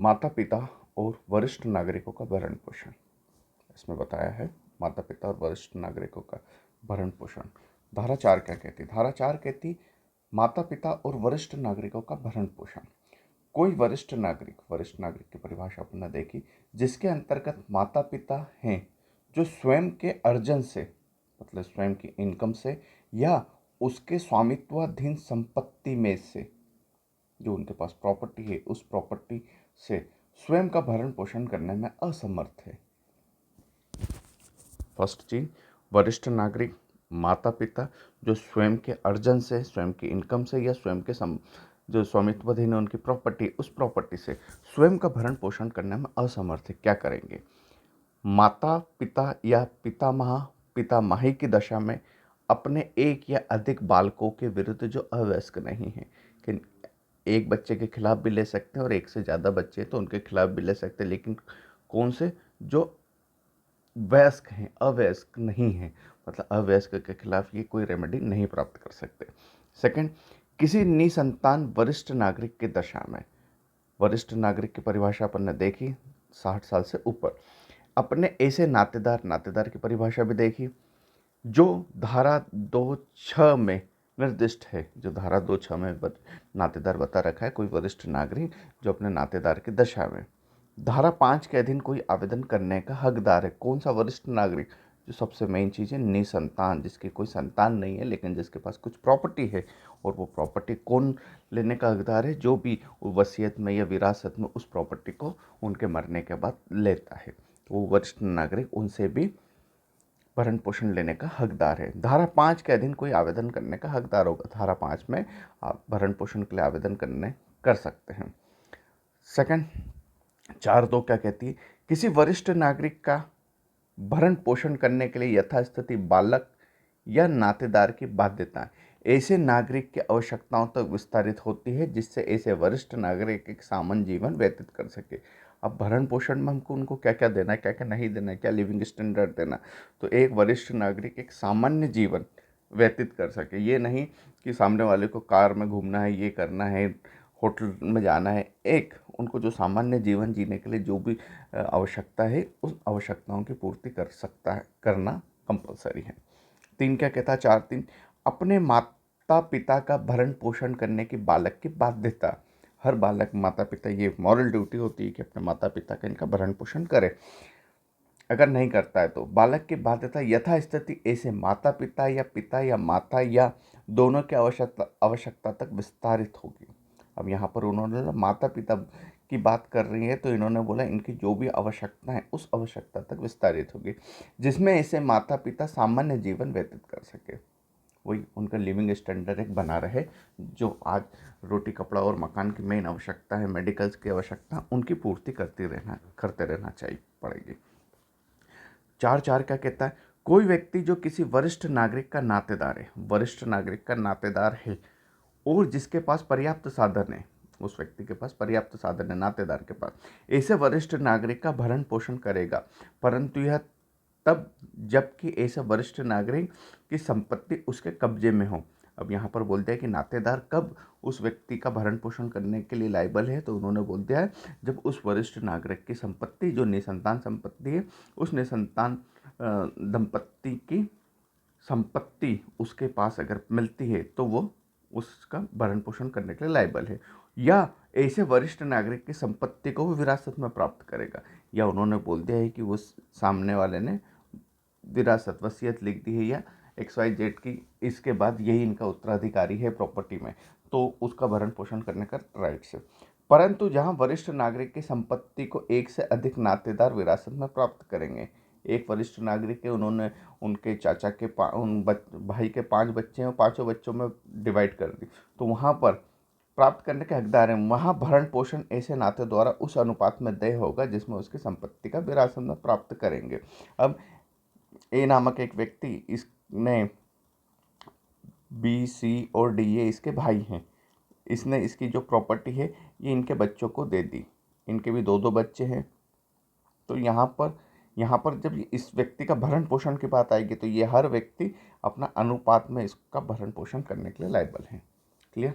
माता पिता और वरिष्ठ नागरिकों का भरण पोषण। इसमें बताया है माता पिता और वरिष्ठ नागरिकों का भरण पोषण। धारा 4 क्या कहती? धारा 4 कहती माता पिता और वरिष्ठ नागरिकों का भरण पोषण। कोई वरिष्ठ नागरिक की परिभाषा अपन ने देखी, जिसके अंतर्गत माता पिता हैं जो स्वयं के अर्जन से, मतलब स्वयं की इनकम से या उसके स्वामित्वाधीन संपत्ति में से, जो उनके पास प्रॉपर्टी है उस प्रॉपर्टी से स्वयं का भरण पोषण करने में असमर्थ है। फर्स्ट चीज, वरिष्ठ नागरिक माता पिता जो स्वयं के अर्जन से, स्वयं की इनकम से या स्वयं के जो स्वामित्वाधीन है उनकी प्रॉपर्टी, उस प्रॉपर्टी से स्वयं का भरण पोषण करने में असमर्थ है। क्या करेंगे? माता पिता या पितामही की दशा में अपने एक या अधिक बालकों के विरुद्ध जो अवयस्क नहीं है, कि एक बच्चे के खिलाफ भी ले सकते हैं और एक से ज़्यादा बच्चे तो उनके खिलाफ भी ले सकते हैं, लेकिन कौन से? जो वयस्क हैं, अवयस्क नहीं हैं, मतलब अवयस्क के खिलाफ ये कोई रेमेडी नहीं प्राप्त कर सकते। सेकंड, किसी निसंतान वरिष्ठ नागरिक की दशा में, वरिष्ठ नागरिक की परिभाषा अपन ने देखी 60 साल से ऊपर, अपने ऐसे नातेदार की परिभाषा भी देखी जो धारा 2(6) में निर्दिष्ट है। जो धारा 2(6) में नातेदार बता रखा है, कोई वरिष्ठ नागरिक जो अपने नातेदार की दशा में। धारा 5 के अधीन कोई आवेदन करने का हकदार है। कौन सा वरिष्ठ नागरिक? जो सबसे मेन चीज़ है, निसंतान, जिसकी कोई संतान नहीं है लेकिन जिसके पास कुछ प्रॉपर्टी है, और वो प्रॉपर्टी कौन लेने का हकदार है? जो भी वसीयत में या विरासत में उस प्रॉपर्टी को उनके मरने के बाद लेता है, तो वो वरिष्ठ नागरिक उनसे भी भरण पोषण लेने का हकदार है। धारा 5 के अधीन कोई आवेदन करने का हकदार होगा। धारा 5 में आप भरण पोषण के लिए आवेदन कर सकते हैं। सेकंड, 4(2) क्या कहती है? किसी वरिष्ठ नागरिक का भरण पोषण करने के लिए यथास्थिति बालक या नातेदार की बाध्यता ऐसे नागरिक की आवश्यकताओं तक विस्तारित होती है, जिससे ऐसे वरिष्ठ नागरिक एक सामान्य जीवन व्यतीत कर सके। अब भरण पोषण में हमको उनको क्या क्या देना है, क्या क्या नहीं देना है, क्या लिविंग स्टैंडर्ड देना, तो एक वरिष्ठ नागरिक एक सामान्य जीवन व्यतीत कर सके। ये नहीं कि सामने वाले को कार में घूमना है, ये करना है, होटल में जाना है। एक उनको जो सामान्य जीवन जीने के लिए जो भी आवश्यकता है, उस आवश्यकताओं की पूर्ति करना कंपलसरी है। 3 क्या कहता है? 4(3) अपने माता पिता का भरण पोषण करने की बालक की बाध्यता। हर बालक, माता पिता, ये मॉरल ड्यूटी होती है कि अपने माता पिता का इनका भरण पोषण करे। अगर नहीं करता है तो बालक की बाध्यता यथास्थिति ऐसे माता या माता या दोनों की आवश्यकता तक विस्तारित होगी। अब यहाँ पर उन्होंने माता पिता की बात कर रही है, तो इन्होंने बोला इनकी जो भी आवश्यकता है उस आवश्यकता तक विस्तारित होगी, जिसमें ऐसे माता पिता सामान्य जीवन व्यतीत कर सके। वही उनका लिविंग स्टैंडर्ड एक बना रहे। जो आज रोटी कपड़ा और मकान की मेन आवश्यकता है, मेडिकल्स की आवश्यकता, उनकी पूर्ति करते रहना चाहिए पड़ेगी। 4(4) क्या कहता है? कोई व्यक्ति जो किसी वरिष्ठ नागरिक का नातेदार है, वरिष्ठ नागरिक का नातेदार है और जिसके पास पर्याप्त साधन है, उस व्यक्ति के पास पर्याप्त साधन है, नातेदार के पास, ऐसे वरिष्ठ नागरिक का भरण पोषण करेगा, परंतु यह तब जबकि ऐसे वरिष्ठ नागरिक की संपत्ति उसके कब्जे में हो। अब यहाँ पर बोलते हैं कि नातेदार कब उस व्यक्ति का भरण पोषण करने के लिए लायबल है, तो उन्होंने बोल दिया है जब उस वरिष्ठ नागरिक की संपत्ति, जो निसंतान संपत्ति है, उस निसंतान दंपत्ति की संपत्ति उसके पास अगर मिलती है तो वो उसका भरण पोषण करने के लिए लायबल है, या ऐसे वरिष्ठ नागरिक की संपत्ति को वो विरासत में प्राप्त करेगा। या उन्होंने बोल दिया है कि वो सामने वाले ने विरासत, वसीयत लिख दी है या XYZ की, इसके बाद यही इनका उत्तराधिकारी है प्रॉपर्टी में, तो उसका भरण पोषण करने का राइट्स है। परंतु जहाँ वरिष्ठ नागरिक की संपत्ति को एक से अधिक नातेदार विरासत में प्राप्त करेंगे, एक वरिष्ठ नागरिक है, उन्होंने उनके चाचा के भाई के 5 बच्चे हैं, पाँचों बच्चों में डिवाइड कर दी, तो वहाँ पर प्राप्त करने के हकदार हैं। वहाँ भरण पोषण ऐसे नाते द्वारा उस अनुपात में तय होगा जिसमें उसकी संपत्ति का विरासत में प्राप्त करेंगे। अब ए नामक एक व्यक्ति, इसने B, C और D, ये इसके भाई हैं, इसने इसकी जो प्रॉपर्टी है ये इनके बच्चों को दे दी। इनके भी 2-2 बच्चे हैं, तो यहाँ पर जब इस व्यक्ति का भरण पोषण की बात आएगी तो ये हर व्यक्ति अपना अनुपात में इसका भरण पोषण करने के लिए लायबल है। क्लियर?